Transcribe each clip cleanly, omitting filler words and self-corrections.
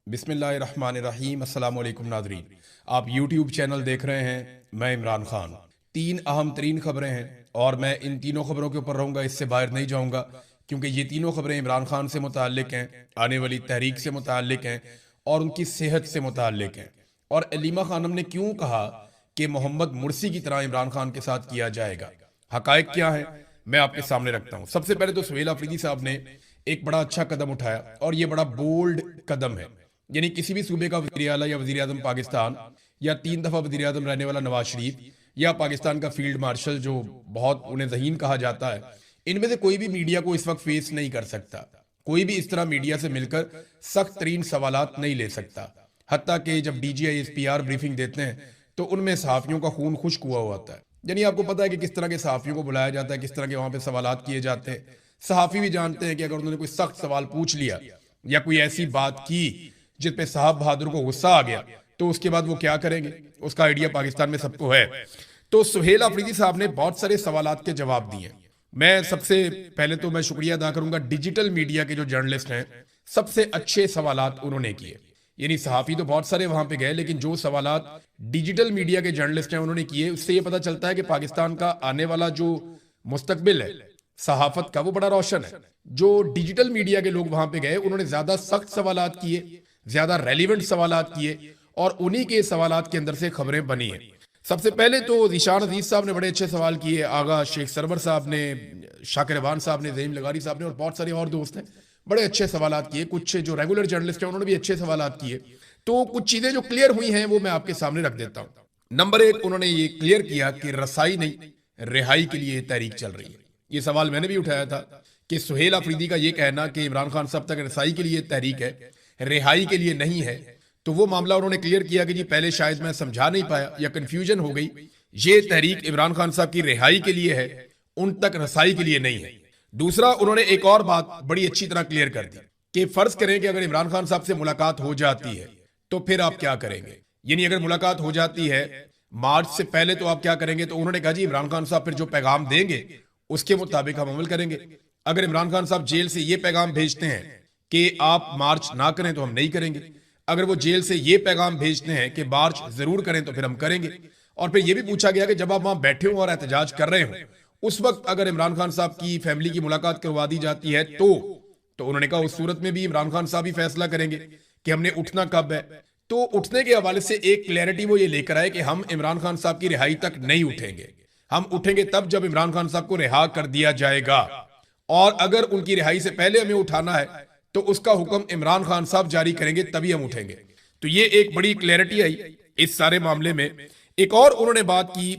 बिस्मिल्लाहिर्रहमानिर्रहीम। अस्सलाम वालेकुम नाज़रीन, आप यूट्यूब चैनल देख रहे हैं। मैं इमरान खान। तीन अहम तरीन खबरें हैं और मैं इन तीनों खबरों के ऊपर रहूँगा, इससे बाहर नहीं जाऊँगा, क्योंकि ये तीनों खबरें इमरान खान से मुताल्लिक हैं, आने वाली तहरीक से मुताल्लिक हैं और उनकी सेहत से मुताल्लिक हैं। और अलीमा खानम ने क्यों कहा कि मोहम्मद मुर्सी की तरह इमरान खान के साथ किया जाएगा, हकायक क्या है, मैं आपके सामने रखता हूँ। सबसे पहले तो सुहेल अफरीदी साहब ने एक बड़ा अच्छा कदम उठाया और ये बड़ा बोल्ड कदम है। यानी किसी भी सूबे का वज़ीर आला या वज़ीर आज़म पाकिस्तान, या 3 दफ़ा वज़ीर आज़म रहने वाला नवाज शरीफ, या पाकिस्तान का फील्ड मार्शल जो बहुत उन्हें ज़हीन कहा जाता है, इनमें से कोई भी मीडिया को इस वक्त फेस नहीं कर सकता। कोई भी इस तरह मीडिया से मिलकर सख्त तरीन सवालात नहीं ले सकता। हत्ता कि जब DGI SPR ब्रीफिंग देते हैं तो उनमें सहाफ़ियों का खून खुश्क हुआ होता है। यानी आपको पता है कि किस तरह के सहाफ़ियों को बुलाया जाता है, किस तरह के वहाँ पे सवालात किए जाते हैं। सहाफ़ी भी जानते हैं कि अगर उन्होंने कोई सख्त सवाल पूछ लिया या कोई ऐसी बात की जिस पे साहब बहादुर को गुस्सा आ गया, तो उसके बाद वो क्या करेंगे, उसका आइडिया पाकिस्तान में सबको है। तो सुहेल अफरीदी साहब ने बहुत सारे सवालात के जवाब दिए। मैं सबसे पहले तो मैं शुक्रिया अदा करूंगा डिजिटल मीडिया के जो जर्नलिस्ट हैं, सबसे अच्छे सवालात उन्होंने किए। यानी सहाफ़ी तो बहुत सारे वहां पे गए, लेकिन जो सवालात डिजिटल मीडिया के जर्नलिस्ट हैं उन्होंने किए, उससे ये पता चलता है कि पाकिस्तान का आने वाला जो मुस्तकबिल है सहाफत का, वो बड़ा रोशन है। जो डिजिटल मीडिया के लोग वहां पे गए, उन्होंने ज्यादा सख्त सवालात किए, ज्यादा रेलिवेंट सवालात किए और उन्हीं के सवालात के अंदर से खबरें बनी हैं। सबसे पहले तो ज़ीशान अजीज साहब ने बड़े अच्छे सवाल किए, आगा शेख सरवर साहब ने, शाकिर रवान साहब ने, ज़हीम लगारी साहब ने और बहुत सारे और दोस्त हैं, बड़े अच्छे सवालात किए। कुछ जो रेगुलर जर्नलिस्ट हैं उन्होंने भी अच्छे सवालात किए। तो कुछ चीज़ें जो क्लियर हुई हैं वो मैं आपके सामने रख देता हूँ। नंबर 1, उन्होंने ये क्लियर किया कि रसाई नहीं, रिहाई के लिए तहरीक चल रही है। ये सवाल मैंने भी उठाया था कि सुहेल अफरीदी का ये कहना कि इमरान खान साहब तक रसाई के लिए तहरीक है, रिहाई के लिए नहीं है, तो वो मामला उन्होंने क्लियर किया कि जी पहले शायद मैं समझा नहीं पाया या कंफ्यूजन हो गई। ये तहरीक इमरान खान साहब की रिहाई के लिए है, उन तक रसाई के लिए नहीं है। दूसरा, उन्होंने एक और बात बड़ी अच्छी तरह क्लियर कर दी कि फर्ज करें कि अगर इमरान खान साहब से मुलाकात हो जाती है तो फिर आप क्या करेंगे। यानी अगर मुलाकात हो जाती है मार्च से पहले तो आप क्या करेंगे। तो उन्होंने कहा जी इमरान खान साहब फिर जो पैगाम देंगे उसके मुताबिक हम अमल करेंगे। अगर इमरान खान साहब जेल से ये पैगाम भेजते हैं कि आप मार्च ना करें तो हम नहीं करेंगे। अगर वो जेल से ये पैगाम भेजते हैं कि मार्च जरूर करें तो फिर हम करेंगे। और फिर ये भी पूछा गया कि जब आप वहां बैठे हो और एहतजाज कर रहे हो, उस वक्त अगर इमरान खान साहब की फैमिली की मुलाकात करवा दी जाती है तो उन्होंने कहा उस सूरत में भी इमरान खान साहब ही फैसला करेंगे कि हमने उठना कब है। तो उठने के हवाले से एक क्लैरिटी वो ये लेकर आए कि हम इमरान खान साहब की रिहाई तक नहीं उठेंगे। हम उठेंगे तब जब इमरान खान साहब को रिहा कर दिया जाएगा, और अगर उनकी रिहाई से पहले हमें उठाना है तो उसका हुक्म इमरान खान साहब जारी करेंगे, तभी हम उठेंगे। तो ये एक बड़ी क्लैरिटी आई इस सारे मामले में। एक और उन्होंने बात की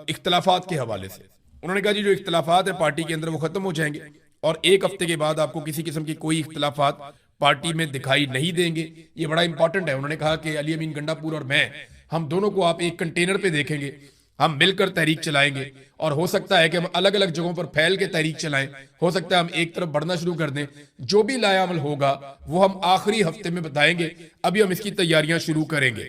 इख्तलाफात के हवाले से। उन्होंने कहा जी जो इख्तलाफात है पार्टी के अंदर वो खत्म हो जाएंगे और 1 हफ्ते के बाद आपको किसी किस्म की कोई इख्तलाफात पार्टी में दिखाई नहीं देंगे। ये बड़ा इंपॉर्टेंट है। उन्होंने कहा कि अली अमीन गंडापुर और मैं, हम दोनों को आप एक कंटेनर पे देखेंगे, हम मिलकर तहरीक चलाएंगे और हो सकता है कि हम अलग अलग जगहों पर फैल के तहरीक चलाएं। हो सकता है हम एक तरफ बढ़ना शुरू कर दें। जो भी लायामल होगा वो हम आखिरी हफ्ते में बताएंगे, अभी हम इसकी तैयारियां शुरू करेंगे।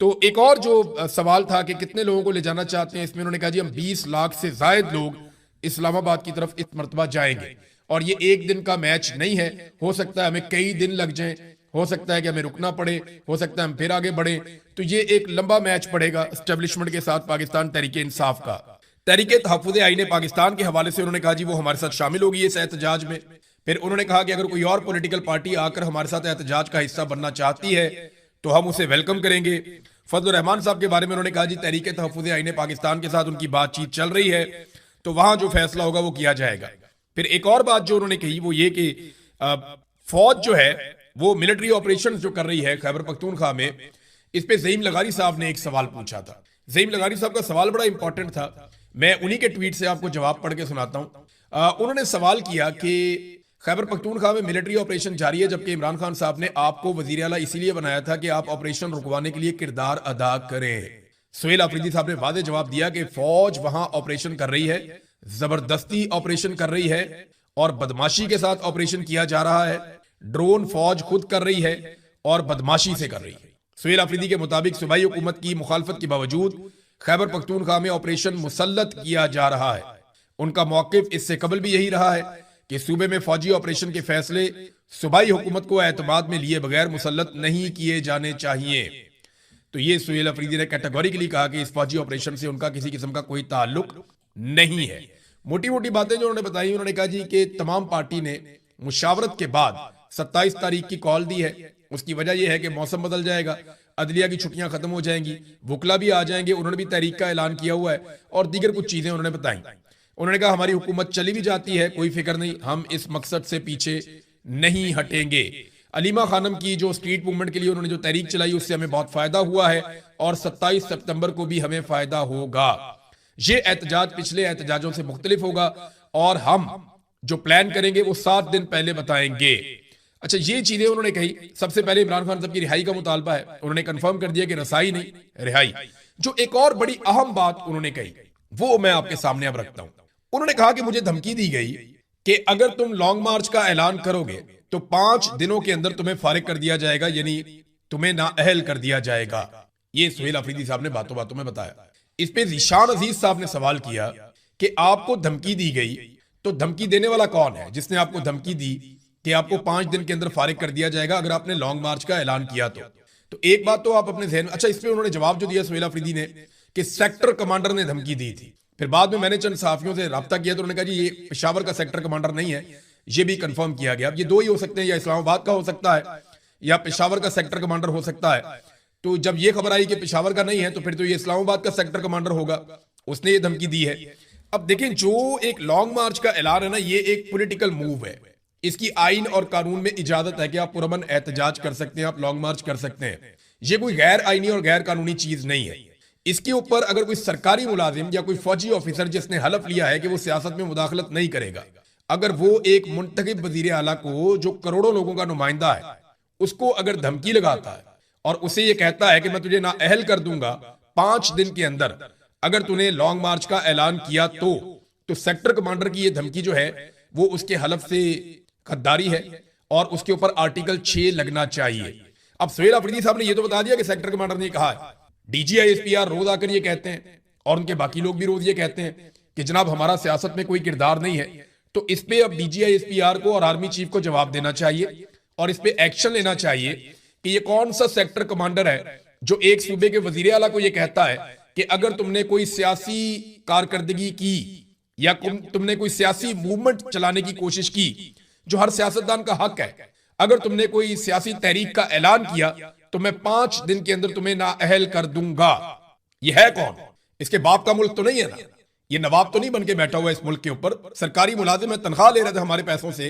तो एक और जो सवाल था कि कितने लोगों को ले जाना चाहते हैं, इसमें उन्होंने कहा जी हम 20 लाख से जायद लोग इस्लामाबाद की तरफ इस मरतबा जाएंगे और ये एक दिन का मैच नहीं है। हो सकता है हमें कई दिन लग जाएं, हो सकता है कि हमें रुकना पड़े, हो सकता है हम फिर आगे बढ़े। तो ये एक लंबा मैच पड़ेगा एस्टेब्लिशमेंट के साथ पाकिस्तान तहरीक इंसाफ का। तहरीक तहफ़्फ़ुज़ आईन पाकिस्तान के हवाले से उन्होंने कहा जी वो हमारे साथ शामिल होगी इस एहतजाज में। फिर उन्होंने कहा कि अगर कोई और पॉलिटिकल पार्टी आकर हमारे साथ एहतजाज का हिस्सा बनना चाहती है तो हम उसे वेलकम करेंगे। फजल रहमान साहब के बारे में उन्होंने कहा जी तहरीक तहफ़्फ़ुज़ आईन पाकिस्तान के साथ उनकी बातचीत चल रही है, तो वहां जो फैसला होगा वो किया जाएगा। फिर एक और बात जो उन्होंने कही वो ये कि फौज जो है वो मिलिट्री ऑपरेशन जो कर रही है खैबर पख्तूनख्वा में, इस पे ज़हीम लगारी साहब ने एक सवाल पूछा था। ज़हीम लगारी साहब का सवाल बड़ा इंपॉर्टेंट था, मैं उन्हीं के ट्वीट से आपको जवाब पढ़ के सुनाता हूं। उन्होंने सवाल किया कि खैबर पख्तूनख्वा में मिलिट्री ऑपरेशन जारी है, जबकि इमरान खान साहब ने आपको वजीर आला इसीलिए बनाया था कि आप ऑपरेशन रुकवाने के लिए किरदार अदा करें। सुहेल अफरीदी साहब ने वादे जवाब दिया कि फौज वहां ऑपरेशन कर रही है, जबरदस्ती ऑपरेशन कर रही है और बदमाशी के साथ ऑपरेशन किया जा रहा है। ड्रोन फौज खुद कर रही है और बदमाशी से कर रही है। सुहेल अफरीदी के मुताबिक सूबाई हुकूमत की मुखालफत के बावजूद खैबर पख्तूनख्वा में ऑपरेशन मुसल्लत किया जा रहा है। उनका मौकिफ इससे कबल भी यही रहा है कि सूबे में फौजी ऑपरेशन के फैसले सूबाई हुकूमत को एतमाद में लिए बगैर मुसल्लत नहीं किए जाने चाहिए। तो ये सुहेल अफरीदी ने कैटेगोरिकली कहा कि इस फौजी ऑपरेशन से उनका किसी किस्म का कोई ताल्लुक नहीं है। मोटी मोटी बातें जो उन्होंने बताई, उन्होंने कहा जी कि तमाम पार्टी ने मुशावरत के बाद 27 तारीख की कॉल दी है। उसकी वजह यह है कि मौसम बदल जाएगा, अदलिया की छुट्टियां खत्म हो जाएंगी, वकला भी आ जाएंगे, उन्होंने भी तहरीक का ऐलान किया हुआ है और दीगर कुछ चीजें उन्होंने बताई। उन्होंने कहा हमारी हुकूमत चली भी जाती है, कोई फिक्र नहीं, हम इस मकसद से पीछे नहीं हटेंगे। अलीमा खानम की जो स्ट्रीट मूवमेंट के लिए उन्होंने जो तहरीक चलाई उससे हमें बहुत फायदा हुआ है और 27 सितंबर को भी हमें फायदा होगा। ये एहतजाज पिछले एहतजाजों से मुख्तलिफ होगा और हम जो प्लान करेंगे वो 7 दिन पहले बताएंगे। अच्छा, ये चीजें उन्होंने कही। सबसे पहले इमरान खान साहब की रिहाई का मुतालबा है, उन्होंने कंफर्म कर दिया कि रसाई नहीं, रिहाई। जो एक और बड़ी अहम बात उन्होंने कही वो मैं आपके सामने अब रखता हूं। उन्होंने कहा कि मुझे धमकी दी गई कि अगर तुम लॉन्ग मार्च का ऐलान करोगे तो 5 दिनों के अंदर तुम्हें फारिग कर दिया जाएगा, यानी तुम्हें नाअहल कर दिया जाएगा। ये सुहेल अफरीदी साहब ने बातों बातों में बताया। इस पे ज़ीशान अजीज साहब ने सवाल किया कि आपको धमकी दी गई तो धमकी देने वाला कौन है जिसने आपको धमकी दी कि आपको 5 दिन के अंदर फारिग कर दिया जाएगा अगर आपने लॉन्ग मार्च का ऐलान किया तो एक बात तो आप अपने जहन में। अच्छा, इस पे उन्होंने जवाब जो दिया सुहेल अफरीदी ने कि सेक्टर कमांडर ने धमकी दी थी। फिर बाद में मैंने चंद सहाफियों से रब्ता किया तो उन्होंने कहा जी ये पेशावर का सेक्टर कमांडर नहीं है, ये भी कंफर्म किया गया। अब ये दो ही हो सकते हैं, या इस्लामाबाद का हो सकता है या पेशावर का सेक्टर कमांडर हो सकता है। तो जब ये खबर आई कि पेशावर का नहीं है तो फिर तो ये इस्लामाबाद का सेक्टर कमांडर होगा, उसने ये धमकी दी है। अब देखें, जो एक लॉन्ग मार्च का ऐलान है ना, ये एक पॉलिटिकल मूव है। इसकी आइन और कानून में इजाजत है कि आप पुरअमन एहतजाज कर सकते हैं, आप लॉन्ग मार्च कर सकते हैं। ये कोई गैर आइनी और गैर कानूनी चीज नहीं है। इसके ऊपर अगर कोई सरकारी मुलाजिम या कोई फौजी ऑफिसर जिसने हलफ लिया है कि वो सियासत में मुदाखलत नहीं करेगा, अगर वो एक मुंतखब वजीर आला को जो करोड़ों लोगों का नुमाइंदा है उसको अगर धमकी लगाता है और उसे ये कहता है कि मैं तुझे नाअहल कर दूंगा 5 दिन के अंदर अगर तूने लॉन्ग मार्च का ऐलान किया तो सेक्टर कमांडर की ये धमकी जो है वो उसके हलफ से गद्दारी है और उसके ऊपर आर्टिकल 6 लगना चाहिए। अब सुहेल अफरीदी साहब ने ये तो बता दिया कि सेक्टर कमांडर ने कहा है। DGISPR रोज आकर ये कहते हैं और उनके बाकी लोग भी रोज ये कहते हैं कि जनाब हमारा सियासत में कोई किरदार नहीं है। तो इस पे अब DGISPR को और आर्मी चीफ को जवाब देना चाहिए और इस पे एक्शन लेना चाहिए कि ये कौन सा सेक्टर कमांडर है जो एक सूबे के वजीर आला को ये कहता है कि अगर तुमने कोई सियासी कारकर्दगी की या तुमने कोई सियासी मूवमेंट चलाने की कोशिश की, जो हर सियासतदान का हक है, अगर तुमने कोई सियासी तहरीक का ऐलान किया तो मैं 5 दिन के अंदर तुम्हें नाअहल कर दूंगा। ये है कौन? इसके बाप का मुल्क तो नहीं है ना, ये नवाब तो नहीं बन के बैठा हुआ इस मुल्क के ऊपर, सरकारी मुलाजिम है, तनख्वाह ले रहे थे हमारे पैसों से।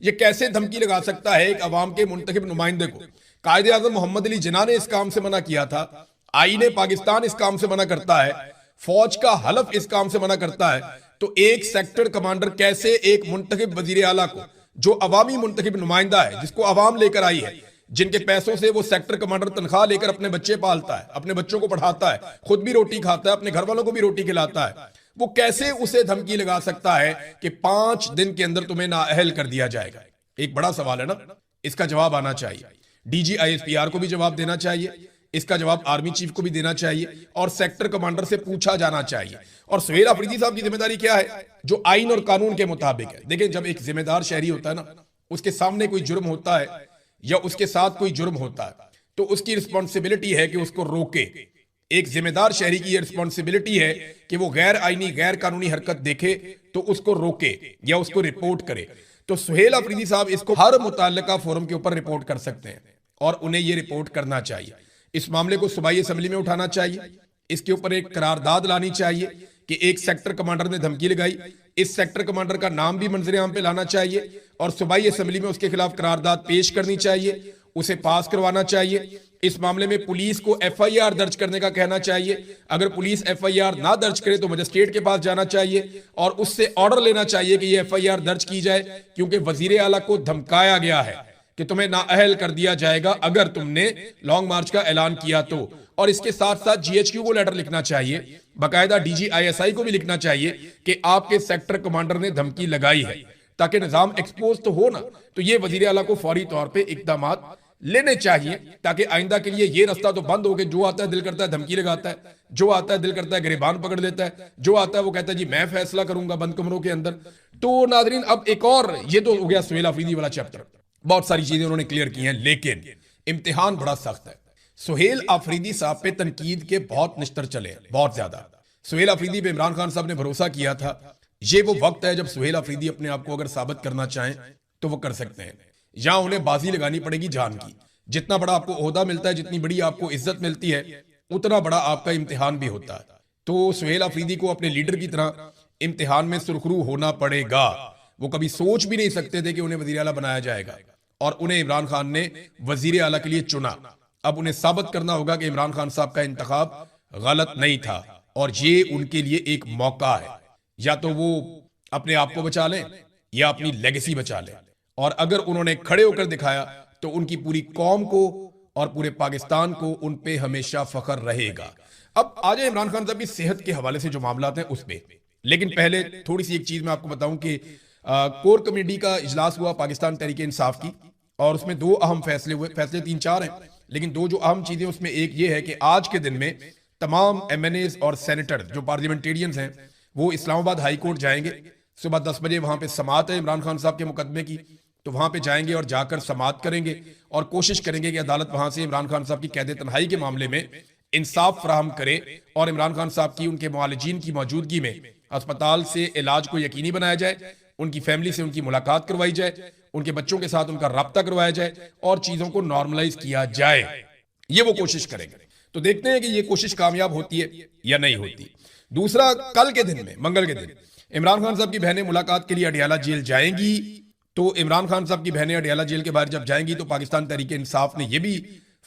ये कैसे धमकी लगा सकता है एक अवाम के मुंतखब नुमाइंदे को? कायदे आजम मोहम्मद अली जिन्ना ने इस काम से मना किया था, आईने पाकिस्तान इस काम से मना करता है, फौज का हलफ इस काम से मना करता है। तो एक सेक्टर कमांडर कैसे एक मुंतखब वजीर आला को, जो अवामी मुंतखब नुमाइंदा है, जिसको अवाम लेकर आई है, जिनके पैसों से वो सेक्टर कमांडर तनख्वाह लेकर अपने बच्चे पालता है, अपने बच्चों को पढ़ाता है, खुद भी रोटी खाता है, अपने घर वालों को भी रोटी खिलाता है, वो कैसे उसे धमकी लगा सकता है कि 5 दिन के अंदर तुम्हें नाअहल कर दिया जाएगा? एक बड़ा सवाल है ना, इसका जवाब आना चाहिए। DGISPR को भी जवाब देना चाहिए, इसका जवाब आर्मी चीफ को भी देना चाहिए और सेक्टर कमांडर से पूछा जाना चाहिए। और सुहेल अफरीदी साहब की जिम्मेदारी क्या है? जो आइन और कानून के मुताबिक है। देखिए, जब एक जिम्मेदार शहरी होता है ना, उसके सामने कोई जुर्म होता है या उसके साथ कोई जुर्म होता है तो उसकी रिस्पॉन्सिबिलिटी है कि उसको रोके। एक जिम्मेदार शहरी की यह रिस्पॉन्सिबिलिटी है कि वो गैर आईनी गैर कानूनी हरकत देखे तो उसको रोके या उसको रिपोर्ट करे। तो सुहेल अफरीदी साहब इसको हर मुताल्लिका फोरम के ऊपर रिपोर्ट कर सकते हैं और उन्हें ये रिपोर्ट करना चाहिए। इस मामले को सूबाई असेंबली में उठाना चाहिए, इसके ऊपर एक करारदाद लानी चाहिए कि एक सेक्टर कमांडर ने धमकी लगाई, इस सेक्टर कमांडर का नाम भी मंजर आम पे लाना चाहिए और सूबाई असेंबली में उसके खिलाफ करारदाद पेश करनी चाहिए, उसे पास करवाना चाहिए। इस मामले में पुलिस को FIR दर्ज करने का कहना चाहिए। अगर पुलिस FIR ना दर्ज करे तो मजिस्ट्रेट के पास जाना चाहिए और उससे ऑर्डर लेना चाहिए कि ये FIR दर्ज की जाए, क्योंकि वजीर आला को धमकाया गया है कि तुम्हें नाअहल कर दिया जाएगा अगर तुमने लॉन्ग मार्च का ऐलान किया तो। और इसके साथ साथ GHQ को लेटर लिखना चाहिए, बाकायदा DGISI को भी लिखना चाहिए कि आपके सेक्टर कमांडर ने धमकी लगाई है, ताकि निजाम एक्सपोज तो हो ना। तो ये वजीर आला को फौरी तौर पे इकदामात लेने चाहिए, ताकि आइंदा के लिए ये रास्ता तो बंद हो गया। जो आता है दिल करता है धमकी लगाता है, जो आता है दिल करता है गिरबान पकड़ लेता है, जो आता है वो कहता है जी मैं फैसला करूंगा बंद कमरों के अंदर। तो नाजरीन, अब एक और, ये तो हो गया सुहेल अफरीदी वाला चैप्टर, बहुत सारी चीजें उन्होंने क्लियर की हैं, लेकिन इम्तिहान बड़ा सख्त है। सुहेल अफरीदी साहब पे तनकीद के बहुत निश्तर चले हैं, बहुत ज्यादा। सुहेल अफरीदी पे इमरान खान साहब ने भरोसा किया था। ये वो वक्त है जब सुहेल अफरीदी अपने आप को अगर साबित करना चाहें तो वो कर सकते हैं। यहां उन्हें बाजी लगानी पड़ेगी जान की। जितना बड़ा आपको ओहदा मिलता है, जितनी बड़ी आपको इज्जत मिलती है, उतना बड़ा आपका इम्तिहान भी होता है। तो सुहेल अफरीदी को अपने लीडर की तरह इम्तिहान में सुरखरू होना पड़ेगा। वो कभी सोच भी नहीं सकते थे कि उन्हें वजीर आला बनाया जाएगा, और उन्हें इमरान खान ने वजीर आला के लिए चुना। अब उन्हें साबित करना होगा कि इमरान खान साहब का इंतखाब गलत नहीं था, और ये उनके लिए एक मौका है। या तो वो अपने आप को बचा लें या अपनी लेगेसी बचा लें, और अगर उन्होंने खड़े होकर दिखाया तो उनकी पूरी कौम को और पूरे पाकिस्तान को उन पे हमेशा फख्र रहेगा। अब आ जाए इमरान खान साहब की सेहत के हवाले से जो मामला हैं उस पे। लेकिन पहले थोड़ी सी एक चीज मैं आपको बताऊं कि कोर कमेटी का इजलास हुआ पाकिस्तान तहरीक इंसाफ की, और उसमें दो अहम फैसले हुए। फैसले 3-4 हैं, लेकिन दो जो अहम चीजें उसमें एक ये है कि आज के दिन में तमाम MNAs और सेनेटर जो पार्लियामेंटेरियंस हैं वो इस्लामाबाद हाई कोर्ट जाएंगे। सुबह 10 बजे वहां पे समाअत है इमरान खान साहब के मुकदमे की, तो वहां पे जाएंगे और जाकर समाअत करेंगे और कोशिश करेंगे कि अदालत वहां से इमरान खान साहब की कैद तन्हाई के मामले में इंसाफ फराहम करे, और इमरान खान साहब की उनके मुआलिजीन की मौजूदगी में अस्पताल से इलाज को यकीनी बनाया जाए, उनकी फैमिली से उनकी मुलाकात करवाई जाए, उनके बच्चों के साथ उनका राब्ता करवाया जाए और चीजों को नॉर्मलाइज किया जाए। ये वो कोशिश करेंगे। तो देखते हैं कि ये कोशिश कामयाब होती है या नहीं होती। दूसरा, कल के दिन में, मंगल के दिन, इमरान खान साहब की बहनें मुलाकात के लिए अडियाला जेल जाएंगी। तो इमरान खान साहब की बहनें अडियाला जेल के बाहर जब जाएंगी तो पाकिस्तान तहरीक इंसाफ ने यह भी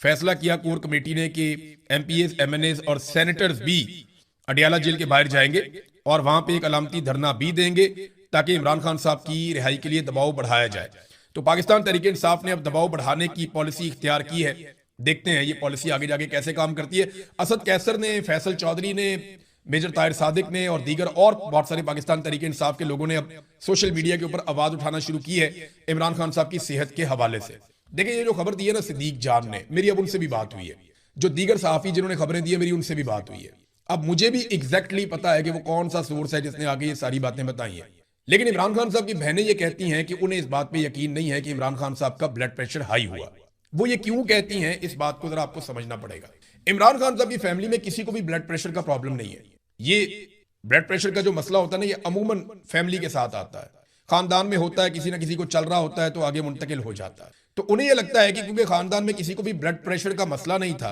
फैसला किया, कोर कमेटी ने, कि MPs, MNAs और सेनेटर्स भी अडियाला जेल के बाहर जाएंगे और वहां पे एक अलामती धरना भी देंगे ताकि इमरान खान साहब की रिहाई के लिए दबाव बढ़ाया जाए। तो पाकिस्तान तहरीक इंसाफ ने अब दबाव बढ़ाने की पॉलिसी इख्तियार की है। देखते हैं ये पॉलिसी आगे जाके कैसे काम करती है। असद कैसर ने, फैसल चौधरी ने, मेजर ताहिर सादिक ने और दीगर और बहुत सारे पाकिस्तान तहरीक इंसाफ के लोगों ने अब सोशल मीडिया के ऊपर आवाज उठाना शुरू की है इमरान खान साहब की सेहत के हवाले से। देखिए, ये जो खबर दी है ना सिद्दीक जान ने, मेरी अब उनसे भी बात हुई है। जो दीगर सहाफी जिन्होंने खबरें दी है, मेरी उनसे भी बात हुई है। अब मुझे भी एग्जैक्टली पता है कि वो कौन सा सोर्स है जिसने आगे ये सारी बातें बताई हैं। लेकिन इमरान खान साहब की बहनें ये कहती हैं कि उन्हें इस बात पे यकीन नहीं है कि इमरान खान साहब का ब्लड प्रेशर हाई हुआ। वो ये क्यों कहती हैं, इस बात को जरा आपको समझना पड़ेगा। इमरान खान साहब की फैमिली में किसी को भी ब्लड प्रेशर का प्रॉब्लम नहीं है। ये ब्लड प्रेशर का जो मसला होता है ना, ये अमूमन फैमिली के साथ आता है, खानदान में होता है, किसी ना किसी को चल रहा होता है तो आगे मुंतकिल हो जाता है। तो उन्हें ये लगता है कि क्योंकि खानदान में किसी को भी ब्लड प्रेशर का मसला नहीं था,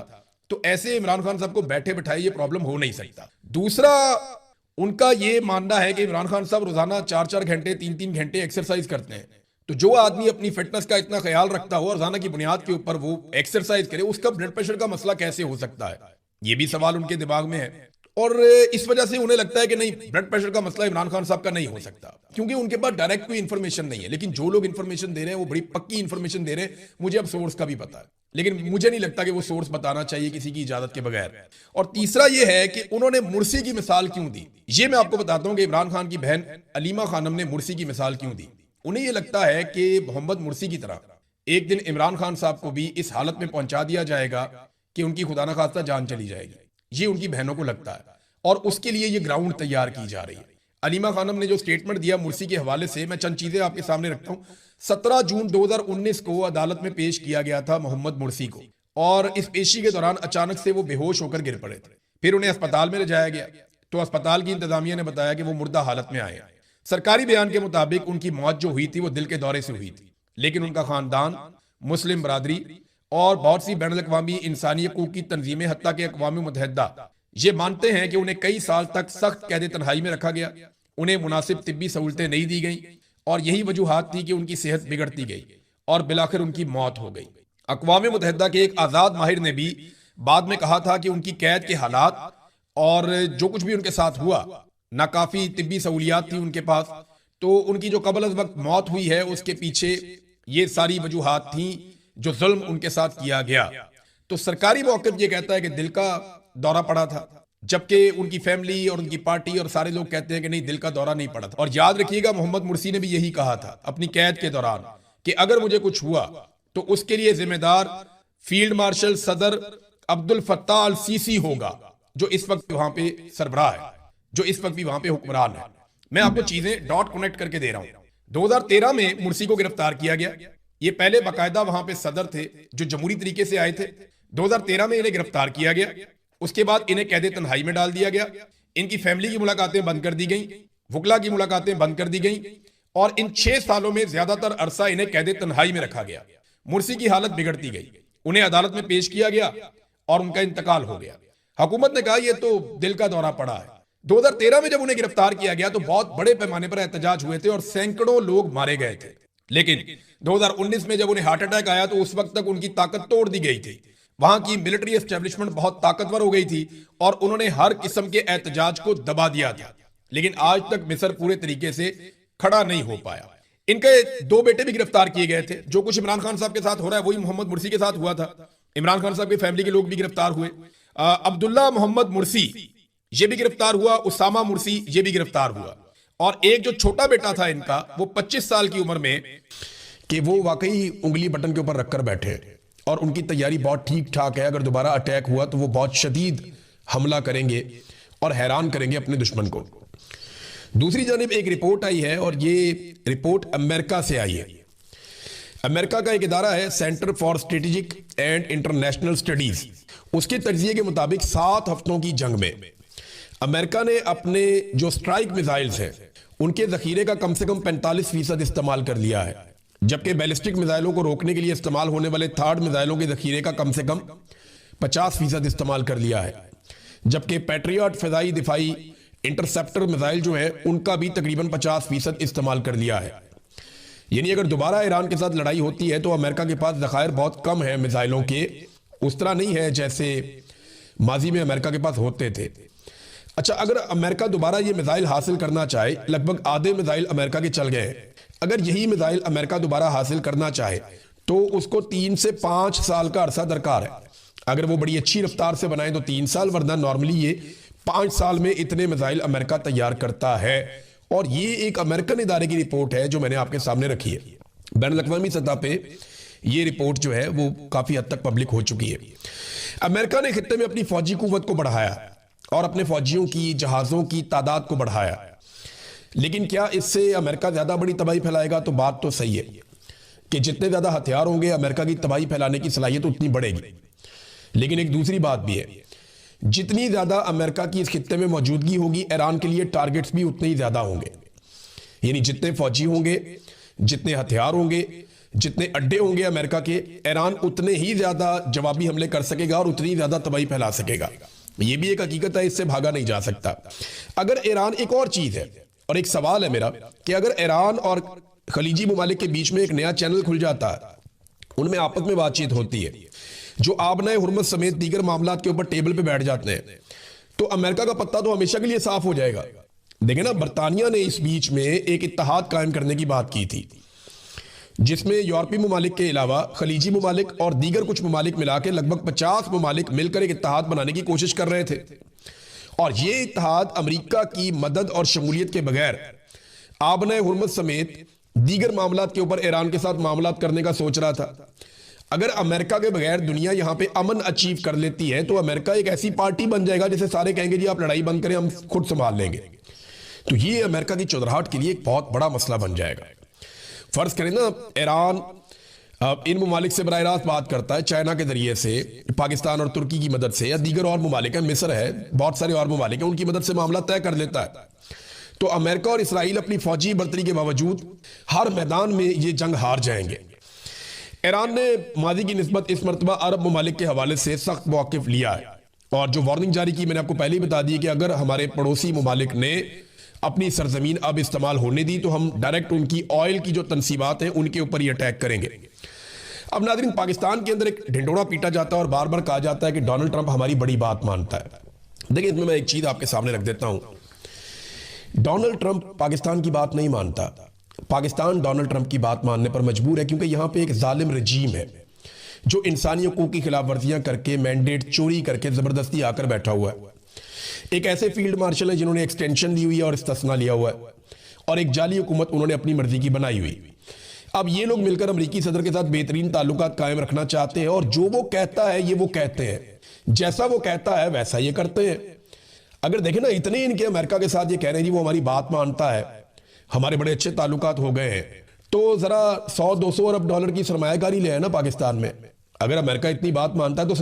तो ऐसे इमरान खान साहब को बैठे बैठाए ये प्रॉब्लम हो नहीं सकता। दूसरा, उनका ये मानना है कि इमरान खान साहब रोजाना 4-4 घंटे, 3-3 घंटे एक्सरसाइज करते हैं। तो जो आदमी अपनी फिटनेस का इतना ख्याल रखता हो और रोजाना की बुनियाद के ऊपर वो एक्सरसाइज करे, उसका ब्लड प्रेशर का मसला कैसे हो सकता है? ये भी सवाल उनके दिमाग में है। और इस वजह से उन्हें लगता है कि नहीं, ब्लड प्रेशर का मसला इमरान खान साहब का नहीं हो सकता, क्योंकि उनके पास डायरेक्ट कोई इंफॉर्मेशन नहीं है। लेकिन जो लोग इंफॉर्मेशन दे रहे हैं वो बड़ी पक्की इंफॉर्मेशन दे रहे हैं। मुझे अब सोर्स का भी पता है, लेकिन मुझे नहीं लगता कि वो सोर्स बताना चाहिए किसी की इजाजत के बगैर। और तीसरा ये है कि उन्होंने मुर्सी की मिसाल क्यों दी। ये मैं आपको बताता हूं कि इमरान खान की बहन अलीमा खानम ने मुर्सी की मिसाल क्यों दी। उन्हें यह लगता है कि मोहम्मद मुर्सी की तरह एक दिन इमरान खान साहब को भी इस हालत में पहुंचा दिया जाएगा कि उनकी खुदा न खास्ता जान चली जाएगी। ये उनकी बहनों को लगता है और उसके लिए ये ग्राउंड तैयार की जा रही है। अलीमा खानम ने जो स्टेटमेंट दिया मुर्सी के हवाले से, मैं चंद चीजें आपके सामने रखता हूं। 17 जून 2019 को अदालत में पेश किया गया था मोहम्मद मुर्सी को, और इस पेशी के दौरान अचानक से वो बेहोश होकर गिर पड़े थे। फिर उन्हें अस्पताल में ले जाया गया तो अस्पताल की इंतजामिया ने बताया कि वो मुर्दा हालत में आए। सरकारी बयान के मुताबिक उनकी मौत जो हुई थी वो दिल के दौरे से हुई थी, लेकिन उनका खानदान, मुस्लिम बरादरी और बहुत सी बैनुल अक़वामी इंसानी हकूक़ की तंजीमें, हत्ता कि अक़वाम मुत्तहिदा, ये मानते हैं कि उन्हें कई साल तक सख्त कैद तन्हाई में रखा गया, उन्हें मुनासिब तिब्बी सहूलतें नहीं दी गई और यही वजूहात थी कि उनकी सेहत बिगड़ती गई और बिलाखिर उनकी मौत हो गई। अक़वाम मुत्तहिदा के एक आज़ाद माहिर ने भी बाद में कहा था कि उनकी कैद के हालात और जो कुछ भी उनके साथ हुआ, नाकाफी तिब्बी सहूलियात थी उनके पास, तो उनकी जो कबल अज़ वक्त मौत हुई है उसके पीछे ये सारी वजूहात थी जो जुल्म उनके साथ किया गया। तो सरकारी मौक़िफ़ ये कहता है कि दिल का दौरा पड़ा था, जबकि उनकी फैमिली और उनकी पार्टी और सारे लोग कहते हैं कि नहीं, दिल का दौरा नहीं पड़ा था। और याद रखिएगा, मोहम्मद मुर्सी ने भी यही कहा था अपनी कैद के दौरान कि अगर मुझे कुछ हुआ तो उसके लिए जिम्मेदार फील्ड मार्शल सदर अब्दुल फत्ताह अल सीसी होगा, जो इस वक्त वहां पे सरबराह है, जो इस वक्त भी वहां पे हुक्मरान है। मैं आपको चीजें डॉट कनेक्ट करके दे रहा हूं। 2013 में मुर्सी को गिरफ्तार किया गया। ये पहले बाकायदा वहां पे सदर थे जो जमहूरी तरीके से आए थे। 2013 में इन्हें गिरफ्तार किया गया। उसके बाद इन्हें कैद तन्हाई में डाल दिया गया। इनकी फैमिली की मुलाकातें बंद कर दी गई, वकला की मुलाकातें बंद कर दी गई, और इन 6 सालों में ज्यादातर अरसा इन्हें कैद तन्हाई में रखा गया। मुर्सी की हालत बिगड़ती गई, उन्हें अदालत में पेश किया गया और उनका इंतकाल हो गया। हुकूमत ने कहा यह तो दिल का दौरा पड़ा है। 2013 में जब उन्हें गिरफ्तार किया गया तो बहुत बड़े पैमाने पर एहतजाज हुए थे और सैकड़ों लोग मारे गए थे। लेकिन 2019 में जब उन्हें हार्ट अटैक आया तो उस वक्त तक उनकी ताकत तोड़ दी गई थी। वहां की मिलिट्री एस्टेब्लिशमेंट बहुत ताकतवर हो गई थी और उन्होंने हर किस्म के एहतजाज को दबा दिया था। लेकिन आज तक मिस्र पूरे तरीके से खड़ा नहीं हो पाया। इनके 2 बेटे भी गिरफ्तार किए गए थे। जो कुछ इमरान खान साहब के साथ हो रहा है वही मोहम्मद मुर्सी के साथ हुआ था। इमरान खान साहब की फैमिली के लोग भी गिरफ्तार हुए। अब्दुल्ला मोहम्मद मुर्सी ये भी गिरफ्तार हुआ, उसामा मुर्सी ये भी गिरफ्तार हुआ, और एक जो छोटा बेटा था इनका वो 25 साल की उम्र में कि वो वाकई उंगली बटन के ऊपर रखकर बैठे और उनकी तैयारी बहुत ठीक ठाक है। अगर दोबारा अटैक हुआ तो वो बहुत शदीद हमला करेंगे और हैरान करेंगे अपने दुश्मन को। दूसरी जानिब एक रिपोर्ट आई है और ये रिपोर्ट अमेरिका से आई है। अमेरिका का एक इदारा है centre for strategic and international studies. उसके तज्जिए के मुताबिक 7 हफ्तों की जंग में अमेरिका ने अपने जो स्ट्राइक मिसाइल्स हैं उनके जखीरे का कम से कम 45% इस्तेमाल कर लिया है, जबकि बैलिस्टिक मिसाइलों को रोकने के लिए इस्तेमाल होने वाले थर्ड मिसाइलों के जखीरे का कम से कम 50% इस्तेमाल कर लिया है, जबकि पैट्रियट फिजाई दिफाई इंटरसेप्टर मिसाइल जो है उनका भी तकरीबन 50% इस्तेमाल कर लिया है। यानी अगर दोबारा ईरान के साथ लड़ाई होती है तो अमेरिका के पास जखायर बहुत कम है मिसाइलों के, उस तरह नहीं है जैसे माजी में अमेरिका के पास होते थे। अच्छा, अगर अमेरिका दोबारा ये मिसाइल हासिल करना चाहे, लगभग आधे मिसाइल अमेरिका के चल गए हैं, अगर यही मिसाइल अमेरिका दोबारा हासिल करना चाहे तो उसको 3 से 5 साल का अरसा दरकार है। अगर वो बड़ी अच्छी रफ्तार से बनाए तो 3 साल, वरना नॉर्मली ये 5 साल में इतने मिसाइल अमेरिका तैयार करता है। और ये एक अमेरिकन इदारे की रिपोर्ट है जो मैंने आपके सामने रखी है। बैनुल-अक़वामी सतह पे ये रिपोर्ट जो है वो काफी हद तक पब्लिक हो चुकी है। अमेरिका ने खित्ते में अपनी फौजी कुव्वत को बढ़ाया और अपने फौजियों की जहाजों की तादाद को बढ़ाया, लेकिन क्या इससे अमेरिका ज्यादा बड़ी तबाही फैलाएगा? तो बात तो सही है कि जितने ज्यादा हथियार होंगे अमेरिका की तबाही फैलाने की सलाहियत उतनी बढ़ेगी। लेकिन एक दूसरी बात भी है, जितनी ज्यादा अमेरिका की इस खित्ते में मौजूदगी होगी ईरान के लिए टारगेट्स भी उतने ही ज्यादा होंगे। यानी जितने फौजी होंगे, जितने हथियार होंगे, जितने अड्डे होंगे अमेरिका के, ईरान उतने ही ज्यादा जवाबी हमले कर सकेगा और उतनी ज्यादा तबाही फैला सकेगा। यह भी एक हकीकत है, इससे भागा नहीं जा सकता। अगर ईरान, एक और चीज है और एक सवाल है मेरा कि अगर ईरान और खलीजी ममालिक के बीच में एक नया चैनल खुल जाता है, उनमें आपस में बातचीत होती है, जो आबनाए हुर्मत समेत दीगर मामलात के ऊपर टेबल पे बैठ जाते हैं, तो अमेरिका का पत्ता तो हमेशा के लिए साफ हो जाएगा। देखें ना, बरतानिया ने इस बीच में एक इत्तेहाद कायम करने की बात की थी जिसमें यूरोपीय ममालिक के अलावा खलीजी ममालिक और दीगर कुछ ममालिक मिला के लगभग 50 ममालिक मिलकर एक इत्तेहाद बनाने की कोशिश कर रहे थे। और ये इत्तेहाद अमेरिका की मदद और शमूलियत के बगैर आबनाए हुर्मत समेत दीगर मामलात के ऊपर ईरान के साथ मामलात करने का सोच रहा था। अगर अमेरिका के बगैर दुनिया यहां पे अमन अचीव कर लेती है तो अमेरिका एक ऐसी पार्टी बन जाएगा जिसे सारे कहेंगे जी आप लड़ाई बंद करें, हम खुद संभाल लेंगे। तो ये अमेरिका की चौधराहट के लिए एक बहुत बड़ा मसला बन जाएगा। फर्ज करें ना, ईरान इन ममालिक से बराह रास्त बात करता है, चाइना के जरिए से, पाकिस्तान और तुर्की की मदद से, या दीगर और ममालिक है, मिस्र है, बहुत सारे और ममालिक हैं, उनकी मदद से मामला तय कर लेता है। तो अमेरिका और इसराइल अपनी फौजी बर्तरी के बावजूद हर मैदान में ये जंग हार जाएंगे। ईरान ने माजी की निस्बत इस मरतबा अरब ममालिक के हवाले से सख्त मौक़िफ़ लिया है और जो वार्निंग जारी की मैंने आपको पहले ही बता दी कि अगर हमारे पड़ोसी ममालिक ने अपनी सरजमीन अब इस्तेमाल होने दी तो हम डायरेक्ट उनकी ऑयल की जो तनसीबात हैं उनके ऊपर ही अटैक करेंगे। अब नाज़रीन, पाकिस्तान के अंदर एक ढिंडोरा पीटा जाता है और बार बार कहा जाता है कि डोनाल्ड ट्रंप हमारी बड़ी बात मानता है। देखिए, इसमें मैं एक चीज़ आपके सामने रख देता हूँ। डोनाल्ड ट्रंप पाकिस्तान की बात नहीं मानता, पाकिस्तान डोनाल्ड ट्रंप की बात मानने पर मजबूर है, क्योंकि यहाँ पे एक जालिम रजीम है जो इंसानी हकूक़ की खिलाफ वर्जियाँ करके, मैंडेट चोरी करके ज़बरदस्ती आकर बैठा हुआ है। एक ऐसे फील्ड मार्शल है जिन्होंने एक्सटेंशन ली हुई है और इस्तिस्ना लिया हुआ है, और एक जाली हुकूमत उन्होंने अपनी मर्जी की बनाई हुई। अब ये लोग मिलकर अमेरिकी सदर के साथ बेहतरीन ताल्लुकात कायम रखना चाहते हैं और जो वो कहता है ये वो कहते हैं, जैसा वो कहता है वैसा ये करते हैं। अगर देखें ना, इतने इनके अमेरिका के साथ ये कह रहे हैं जी वो हमारी बात मानता है, हमारे बड़े अच्छे ताल्लुकात हो गए हैं, तो जरा 100-200 अरब डॉलर की सरमायाकारी ले आए ना पाकिस्तान में। अगर अमेरिका इतनी बात मानता है तो